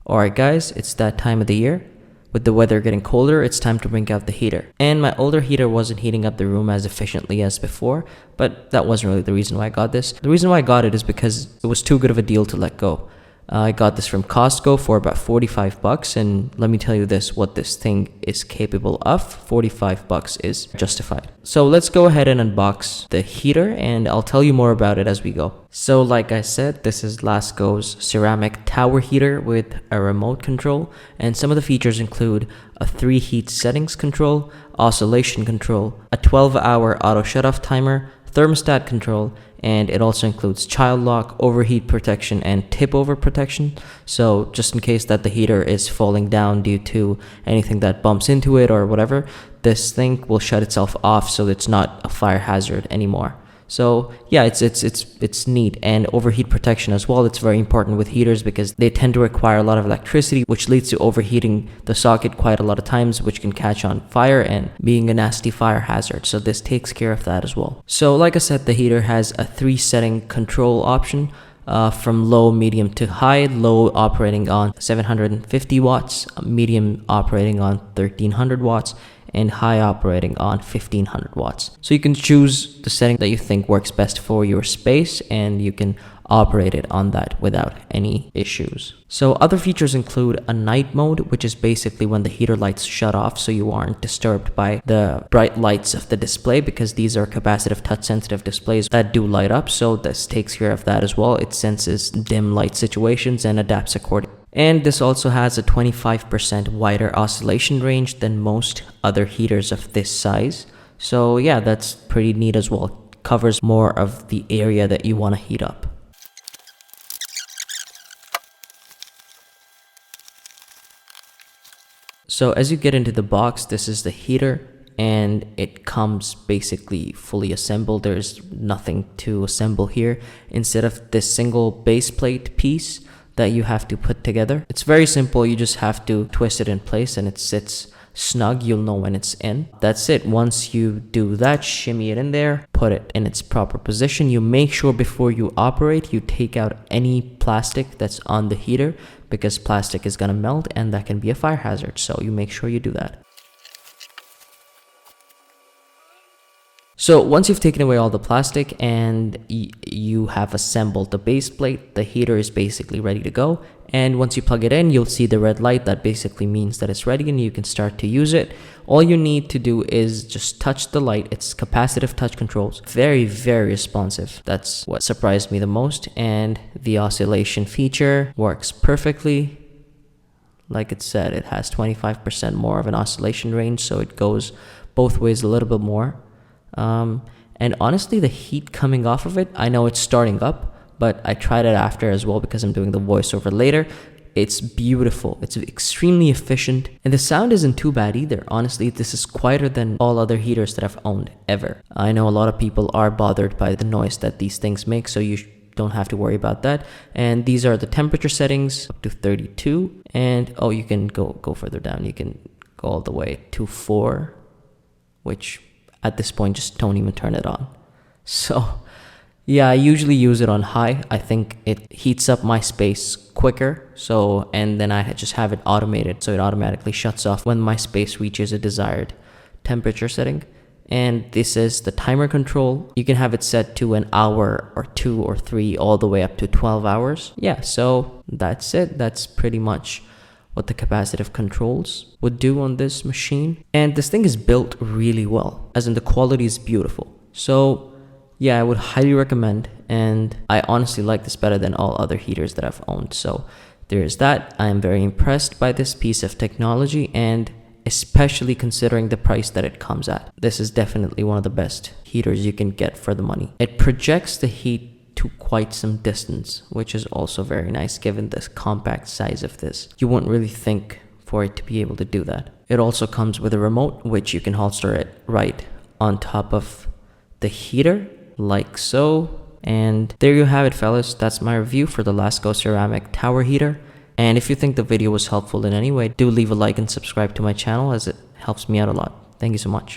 Alright guys, it's that time of the year. With the weather getting colder, it's time to bring out the heater. And my older heater wasn't heating up the room as efficiently as before, but that wasn't really the reason why I got this. The reason why I got it is because it was too good of a deal to let go. I got this from Costco for about 45 bucks, and let me tell you this, what this thing is capable of. 45 bucks is justified. So let's go ahead and unbox the heater, and I'll tell you more about it as we go. So like I said, this is Lasko's ceramic tower heater with a remote control, and some of the features include a 3 heat settings control, oscillation control, a 12-hour auto shutoff timer, thermostat control, and it also includes child lock, overheat protection, and tip over protection. So just in case that the heater is falling down due to anything that bumps into it or whatever, this thing will shut itself off so it's not a fire hazard anymore. So yeah, it's neat. And overheat protection as well, it's very important with heaters because they tend to require a lot of electricity, which leads to overheating the socket quite a lot of times, which can catch on fire and being a nasty fire hazard. So this takes care of that as well. So like I said, the heater has a 3 setting control option, from low, medium to high. Low operating on 750 watts, medium operating on 1300 watts, and high operating on 1500 watts. So you can choose the setting that you think works best for your space, and you can operate it on that without any issues. So other features include a night mode, which is basically when the heater lights shut off so you aren't disturbed by the bright lights of the display, because these are capacitive touch sensitive displays that do light up. So this takes care of that as well. It senses dim light situations and adapts accordingly. And this also has a 25% wider oscillation range than most other heaters of this size. So yeah, that's pretty neat as well. It covers more of the area that you want to heat up. So as you get into the box, this is the heater, and it comes basically fully assembled. There's nothing to assemble here. Instead of this single base plate piece that you have to put together, it's very simple. You just have to twist it in place and it sits snug. You'll know when it's in. That's it. Once you do that, shimmy it in there, put it in its proper position. You make sure before you operate, you take out any plastic that's on the heater, because plastic is gonna melt and that can be a fire hazard. So you make sure you do that. So once you've taken away all the plastic and you have assembled the base plate, the heater is basically ready to go. And once you plug it in, you'll see the red light. That basically means that it's ready and you can start to use it. All you need to do is just touch the light. It's capacitive touch controls. Very, very responsive. That's what surprised me the most. And the oscillation feature works perfectly. Like it said, it has 25% more of an oscillation range, so it goes both ways a little bit more. And honestly, the heat coming off of it, I know it's starting up, but I tried it after as well because I'm doing the voiceover later. It's beautiful. It's extremely efficient, and the sound isn't too bad either. Honestly, this is quieter than all other heaters that I've owned ever. I know a lot of people are bothered by the noise that these things make, so you don't have to worry about that. And these are the temperature settings, up to 32, and oh, you can go further down. You can go all the way to 4, which at this point, just don't even turn it on. So yeah, I usually use it on high. I think it heats up my space quicker. So, and then I just have it automated, so it automatically shuts off when my space reaches a desired temperature setting. And this is the timer control. You can have it set to an hour or 2 or 3, all the way up to 12 hours. Yeah, so that's it. That's pretty much what the capacitive controls would do on this machine. And this thing is built really well, as in the quality is beautiful. So yeah, I would highly recommend, and I honestly like this better than all other heaters that I've owned. So there is that. I am very impressed by this piece of technology, and especially considering the price that it comes at. This is definitely one of the best heaters you can get for the money. It projects the heat to quite some distance, which is also very nice given the compact size of this. You wouldn't really think for it to be able to do that. It also comes with a remote, which you can holster it right on top of the heater, like so. And there you have it, fellas. That's my review for the Lasko ceramic tower heater. And if you think the video was helpful in any way, do leave a like and subscribe to my channel, as it helps me out a lot. Thank you so much.